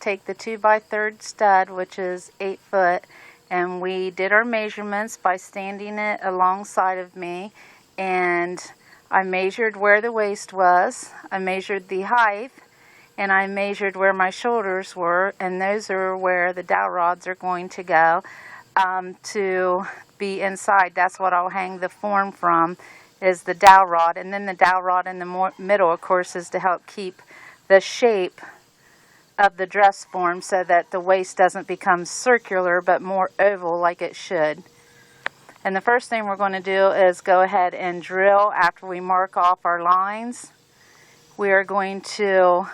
take the 2x3 stud, which is 8 foot, and we did our measurements by standing it alongside of me, and I measured where the waist was, I measured the height, and I measured where my shoulders were, and those are where the dowel rods are going to go to be inside. That's what I'll hang the form from, is the dowel rod, and then the dowel rod in the middle, of course, is to help keep the shape of the dress form so that the waist doesn't become circular but more oval like it should. And the first thing we're going to do is go ahead and drill after we mark off our lines. We are going to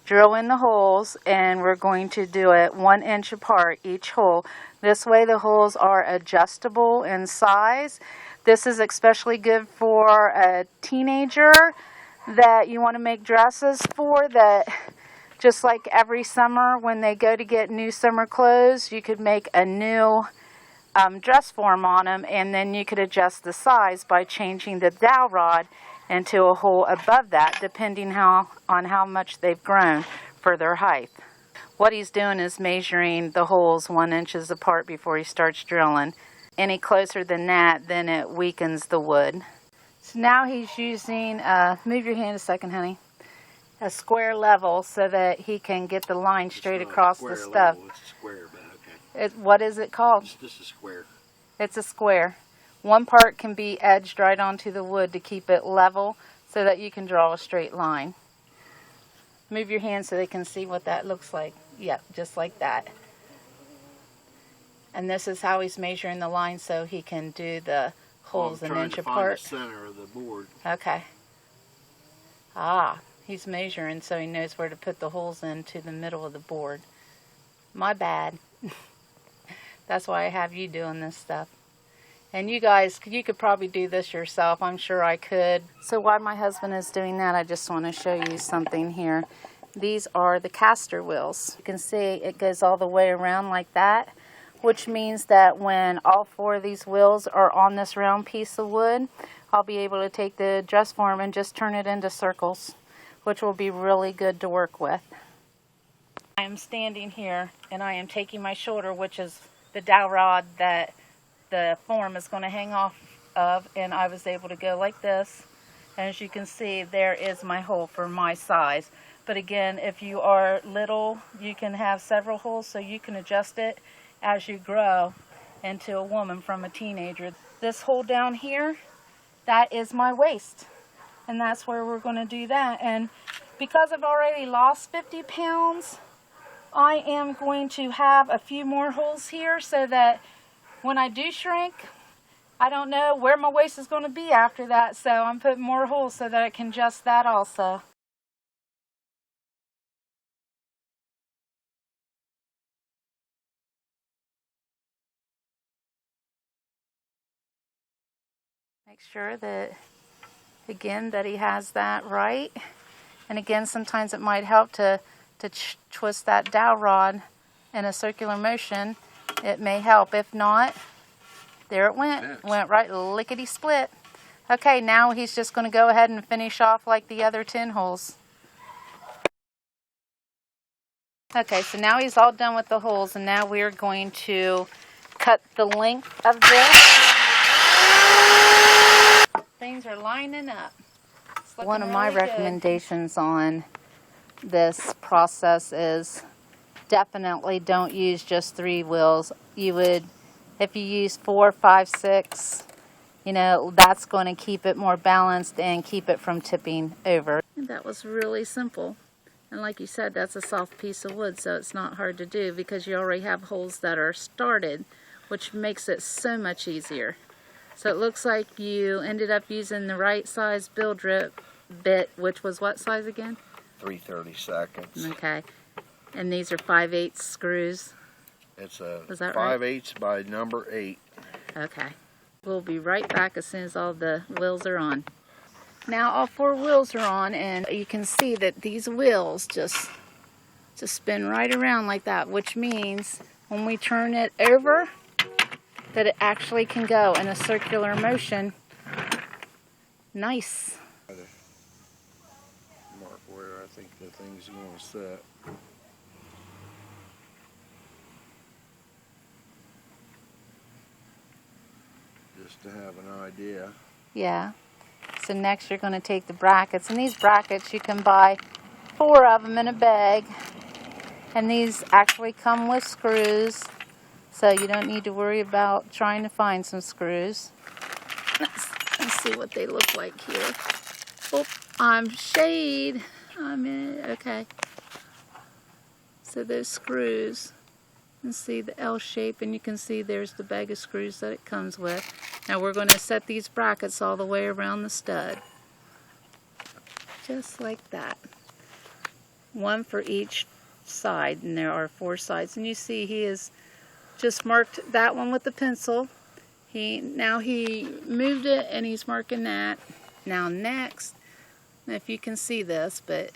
drill in the holes, and we're going to do it 1 inch apart each hole. This way the holes are adjustable in size. This is especially good for a teenager that you want to make dresses for, that just like every summer when they go to get new summer clothes, you could make a new dress form on them, and then you could adjust the size by changing the dowel rod into a hole above that, depending on how much they've grown for their height. What he's doing is measuring the holes 1 inch apart before he starts drilling. Any closer than that, then it weakens the wood. So now he's using, move your hand a second, honey, a square level so that he can get the line straight across the stuff. Level, it's a square, but okay. What is it called? It's just a square. It's a square. One part can be edged right onto the wood to keep it level so that you can draw a straight line. Move your hand so they can see what that looks like. Yep, just like that. And this is how he's measuring the line so he can do the holes an inch apart. Find the center of the board. Okay. Ah, he's measuring so he knows where to put the holes into the middle of the board. My bad. That's why I have you doing this stuff. And you guys, you could probably do this yourself. I'm sure I could. So while my husband is doing that, I just want to show you something here. These are the caster wheels. You can see it goes all the way around like that, which means that when all 4 of these wheels are on this round piece of wood, I'll be able to take the dress form and just turn it into circles, which will be really good to work with. I am standing here and I am taking my shoulder, which is the dowel rod that the form is going to hang off of, and I was able to go like this. And as you can see, there is my hole for my size. But again, if you are little, you can have several holes, so you can adjust it as you grow into a woman from a teenager. This hole down here, that is my waist, and that's where we're going to do that. And because I've already lost 50 pounds, I am going to have a few more holes here so that when I do shrink, I don't know where my waist is going to be after that, so I'm putting more holes so that I can adjust that also. Make sure that, again, that he has that right. And again, sometimes it might help to twist that dowel rod in a circular motion. It may help. If not, there it went. Went right lickety-split. Okay, now he's just going to go ahead and finish off like the other 10 holes. Okay, so now he's all done with the holes, and now we're going to cut the length of this. Things are lining up. One of my recommendations on this process is definitely don't use just 3 wheels. You would, if you use 4, 5, 6, you know, that's going to keep it more balanced and keep it from tipping over. And that was really simple. And like you said, that's a soft piece of wood, so it's not hard to do because you already have holes that are started, which makes it so much easier. So it looks like you ended up using the right size build bit, which was what size again? 3/32. Okay. And these are 5/8 screws. It's a 5/8 by number 8. Okay. We'll be right back as soon as all the wheels are on. Now all 4 wheels are on, and you can see that these wheels just spin right around like that, which means when we turn it over, that it actually can go in a circular motion. Nice. Mark where I think the thing's going to set. Just to have an idea. Yeah. So next you're going to take the brackets, and these brackets you can buy 4 of them in a bag, and these actually come with screws, so you don't need to worry about trying to find some screws. Let's see what they look like here. Oh, I'm shade. I'm in it. Okay. So those screws, you can see the L shape, and you can see there's the bag of screws that it comes with. Now we're going to set these brackets all the way around the stud. Just like that. 1 for each side, and there are 4 sides. And you see he has just marked that one with the pencil. Now he moved it, and he's marking that. Now next, if you can see this, but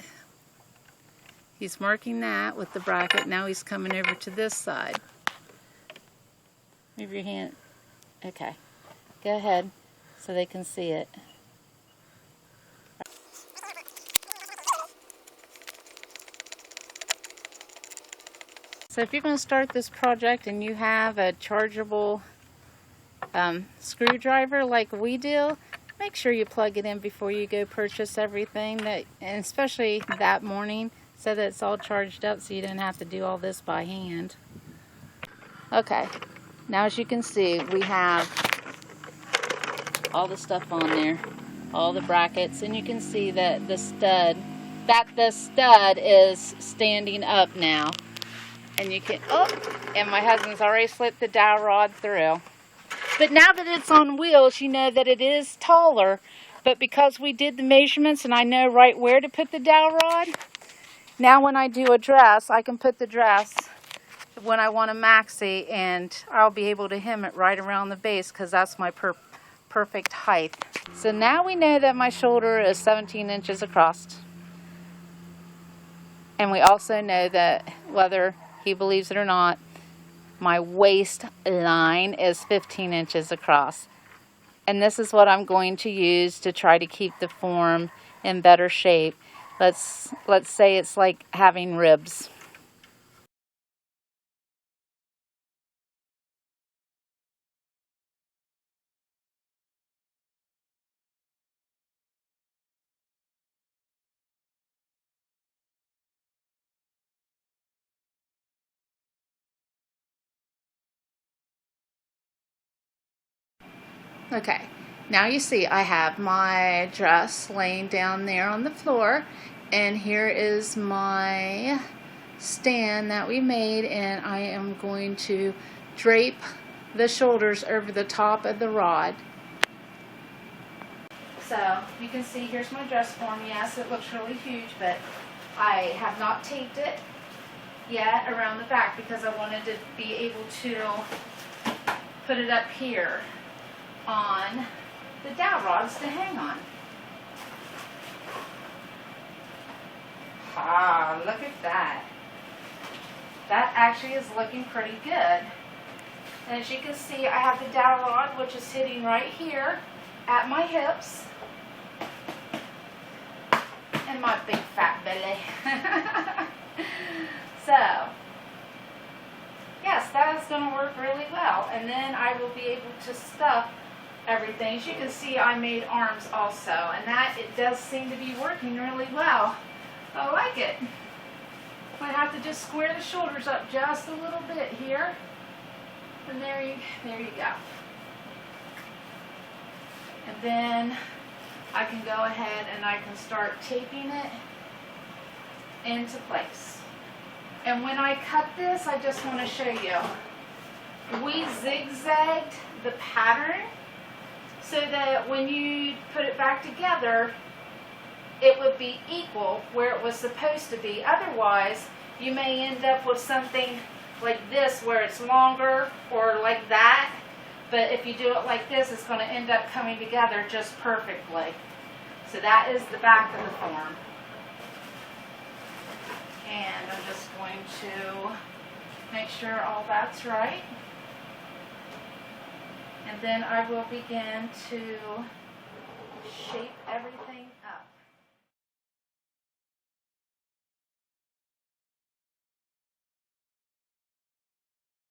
he's marking that with the bracket. Now he's coming over to this side. Move your hand. Okay. Go ahead so they can see it. So if you're going to start this project and you have a chargeable screwdriver like we do, make sure you plug it in before you go purchase everything, and especially that morning, so that it's all charged up so you don't have to do all this by hand. Okay, now as you can see, we have all the stuff on there, all the brackets, and you can see that the stud is standing up now. And you can, oh, and my husband's already slipped the dowel rod through. But now that it's on wheels, you know that it is taller. But because we did the measurements and I know right where to put the dowel rod, now when I do a dress, I can put the dress when I want a maxi, and I'll be able to hem it right around the base because that's my perfect height. So now we know that my shoulder is 17 inches across. And we also know that, whether he believes it or not, my waistline is 15 inches across. And this is what I'm going to use to try to keep the form in better shape. Let's say it's like having ribs. Okay, now you see I have my dress laying down there on the floor, and here is my stand that we made, and I am going to drape the shoulders over the top of the rod. So you can see here's my dress form. Yes, it looks really huge, but I have not taped it yet around the back because I wanted to be able to put it up here on the dowel rods to hang on. Ah, look at that. That actually is looking pretty good. And as you can see, I have the dowel rod, which is sitting right here at my hips. And my big fat belly. So, yes, that is going to work really well. And then I will be able to stuff everything. As you can see, I made arms also, and that it does seem to be working really well. I like it. I have to just square the shoulders up just a little bit here, and there you go. And then I can go ahead and I can start taping it into place. And when I cut this, I just want to show you, we zigzagged the pattern so that when you put it back together, it would be equal where it was supposed to be. Otherwise, you may end up with something like this where it's longer, or like that. But if you do it like this, it's going to end up coming together just perfectly. So that is the back of the form. And I'm just going to make sure all that's right. And then I will begin to shape everything.